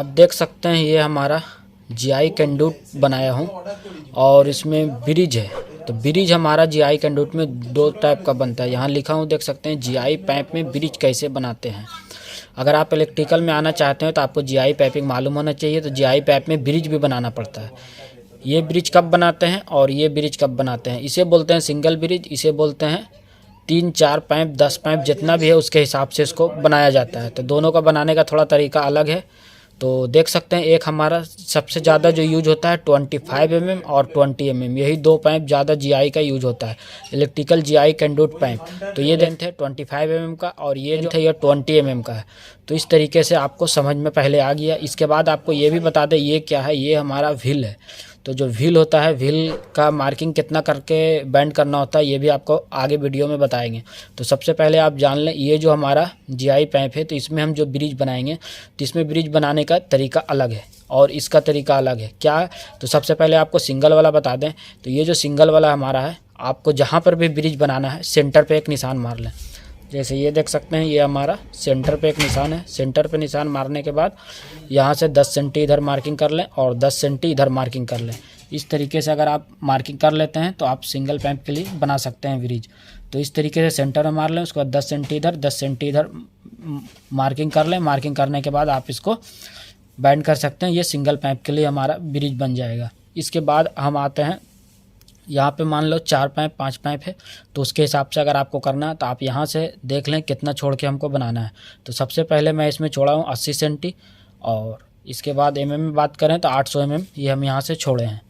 आप देख सकते हैं ये हमारा जीआई कंडूट बनाया हूँ और इसमें ब्रिज है। तो ब्रिज हमारा जीआई कंडूट में दो टाइप का बनता है। यहाँ लिखा हूँ देख सकते हैं जीआई पाइप में ब्रिज कैसे बनाते हैं। अगर आप इलेक्ट्रिकल में आना चाहते हैं तो आपको जीआई पाइपिंग मालूम होना चाहिए। तो जीआई पाइप में ब्रिज भी बनाना पड़ता है। ये ब्रिज कब बनाते हैं और ये ब्रिज कब बनाते हैं, इसे बोलते हैं सिंगल ब्रिज। इसे बोलते हैं 3-4 पाइप 10 पाइप जितना भी है उसके हिसाब से इसको बनाया जाता है। तो दोनों का बनाने का थोड़ा तरीका अलग है। तो देख सकते हैं एक हमारा सबसे ज़्यादा जो यूज होता है 25 mm और 20 mm, यही दो पाइप ज़्यादा जीआई का यूज होता है, इलेक्ट्रिकल जीआई कंडूट पाइप। तो ये लेंथ है 25 mm का और ये जो है ये 20 mm का है। तो इस तरीके से आपको समझ में पहले आ गया। इसके बाद आपको ये भी बता दें ये क्या है, ये हमारा व्हील है। तो जो व्हील होता है, व्हील का मार्किंग कितना करके बैंड करना होता है ये भी आपको आगे वीडियो में बताएंगे। तो सबसे पहले आप जान लें ये जो हमारा जीआई पाइप है तो इसमें हम जो ब्रिज बनाएंगे तो इसमें ब्रिज बनाने का तरीका अलग है और इसका तरीका अलग है। क्या है तो सबसे पहले आपको सिंगल वाला बता दें। तो ये जो सिंगल वाला हमारा है, आपको जहाँ पर भी ब्रिज बनाना है सेंटर पर एक निशान मार लें। जैसे ये देख सकते हैं ये हमारा सेंटर पे एक निशान है। सेंटर पे निशान मारने के बाद यहाँ से 10 सेंटी इधर मार्किंग कर लें और 10 सेंटी इधर मार्किंग कर लें। इस तरीके से अगर आप मार्किंग कर लेते हैं तो आप सिंगल पाइप के लिए बना सकते हैं ब्रिज। तो इस तरीके से सेंटर में मार लें, उसके बाद 10 सेंटी इधर 10 सेंटी इधर मार्किंग कर लें। मार्किंग करने के बाद आप इसको बैंड कर सकते हैं। ये सिंगल पाइप के लिए हमारा ब्रिज बन जाएगा। इसके बाद हम आते हैं यहाँ पे, मान लो 4 पाइप 5 पाइप है तो उसके हिसाब से अगर आपको करना है तो आप यहाँ से देख लें कितना छोड़ के हमको बनाना है। तो सबसे पहले मैं इसमें छोड़ा हूँ 80 सेंटी और इसके बाद mm में बात करें तो 800 mm ये हम यहाँ से छोड़े हैं।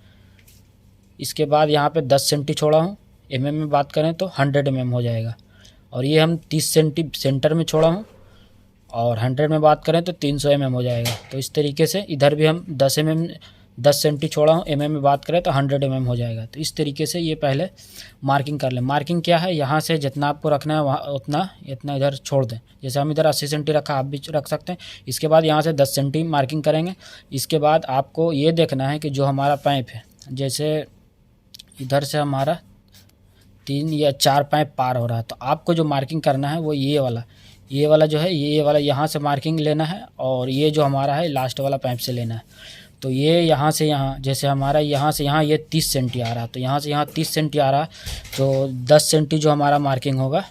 इसके बाद यहाँ पे 10 सेंटी छोड़ा हूँ, mm में बात करें तो 100 mm हो जाएगा। और ये हम 30 सेंटी सेंटर में छोड़ा हूँ और 100 में बात करें तो 300 mm हो जाएगा। तो इस तरीके से इधर भी हम 10 सेंटी छोड़ा हूँ, mm में बात करें तो 100 mm हो जाएगा। तो इस तरीके से ये पहले मार्किंग कर लें। मार्किंग क्या है, यहाँ से जितना आपको रखना है वहाँ उतना इतना इधर छोड़ दें। जैसे हम इधर 80 सेंटी रखा, आप भी रख सकते हैं। इसके बाद यहाँ से 10 सेंटी मार्किंग करेंगे। इसके बाद आपको ये देखना है कि जो हमारा पाइप है, जैसे इधर से हमारा 3 या 4 पाइप पार हो रहा है तो आपको जो मार्किंग करना है वो ये वाला जो है ये वाला यहाँ से मार्किंग लेना है और ये जो हमारा है लास्ट वाला पाइप से लेना है। तो ये यहाँ से यहाँ, जैसे हमारा यहाँ से यहाँ ये 30 सेंटी आ रहा है तो यहाँ से यहाँ 30 सेंटी आ रहा है तो 10 सेंटी जो हमारा मार्किंग होगा,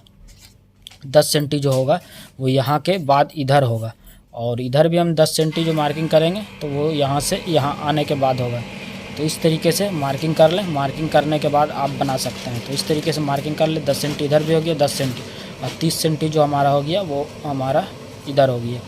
10 सेंटी जो होगा वो यहाँ के बाद इधर होगा और इधर भी हम 10 सेंटी जो मार्किंग करेंगे तो वो यहाँ से यहाँ आने के बाद होगा। तो इस तरीके से मार्किंग कर लें। मार्किंग करने के बाद आप बना सकते हैं। तो इस तरीके से मार्किंग कर लें। 10 सेंटी इधर भी हो गया 10 सेंटी और 30 सेंटी जो हमारा हो गया वो हमारा इधर हो गया,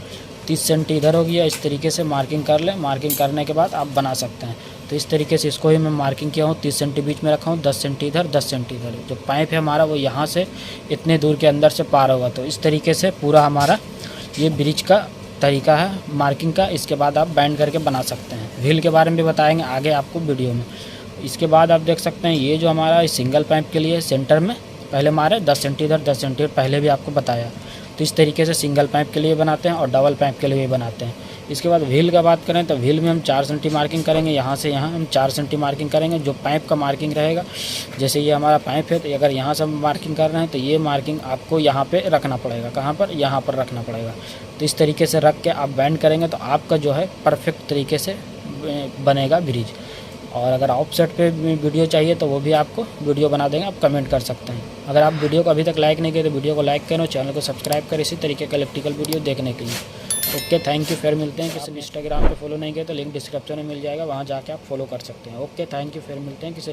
30 सेंटी इधर हो गया। इस तरीके से मार्किंग कर लें। मार्किंग करने के बाद आप बना सकते हैं। तो इस तरीके से इसको ही मैं मार्किंग किया हूँ, 30 सेंटी बीच में रखा हूँ, 10 सेंटी इधर 10 सेंटी इधर। जो पाइप है हमारा वो यहाँ से इतने दूर के अंदर से पार होगा। तो इस तरीके से पूरा हमारा ये ब्रिज का तरीका है मार्किंग का। इसके बाद आप बैंड करके बना सकते हैं। व्हील के बारे में भी बताएँगे आगे आपको वीडियो में। इसके बाद आप देख सकते हैं ये जो हमारा सिंगल पाइप के लिए सेंटर में पहले मारे 10 सेंटी इधर 10 सेंटी पहले भी आपको बताया। तो इस तरीके से सिंगल पाइप के लिए बनाते हैं और डबल पाइप के लिए भी बनाते हैं। इसके बाद व्हील का बात करें तो व्हील में हम 4 सेंटी मार्किंग करेंगे। यहाँ से यहाँ हम 4 सेंटी मार्किंग करेंगे। जो पाइप का मार्किंग रहेगा, जैसे ये हमारा पाइप है तो अगर यहाँ से हम मार्किंग कर रहे हैं तो ये मार्किंग आपको यहाँ पे रखना पड़ेगा। कहाँ पर, यहाँ पर रखना पड़ेगा। तो इस तरीके से रख के आप बैंड करेंगे तो आपका जो है परफेक्ट तरीके से बनेगा ब्रिज। और अगर ऑफसेट पे वीडियो चाहिए तो वो भी आपको वीडियो बना देंगे, आप कमेंट कर सकते हैं। अगर आप वीडियो को अभी तक लाइक नहीं किए तो वीडियो को लाइक करें और चैनल को सब्सक्राइब करें इसी तरीके का इलेक्ट्रिकल वीडियो देखने के लिए। Okay, thank you. फिर मिलते हैं। किसी इंस्टाग्राम पे फॉलो नहीं किया तो लिंक डिस्क्रिप्शन में मिल जाएगा, वहाँ जाके आप फॉलो कर सकते हैं। Okay, thank you. फिर मिलते हैं किसी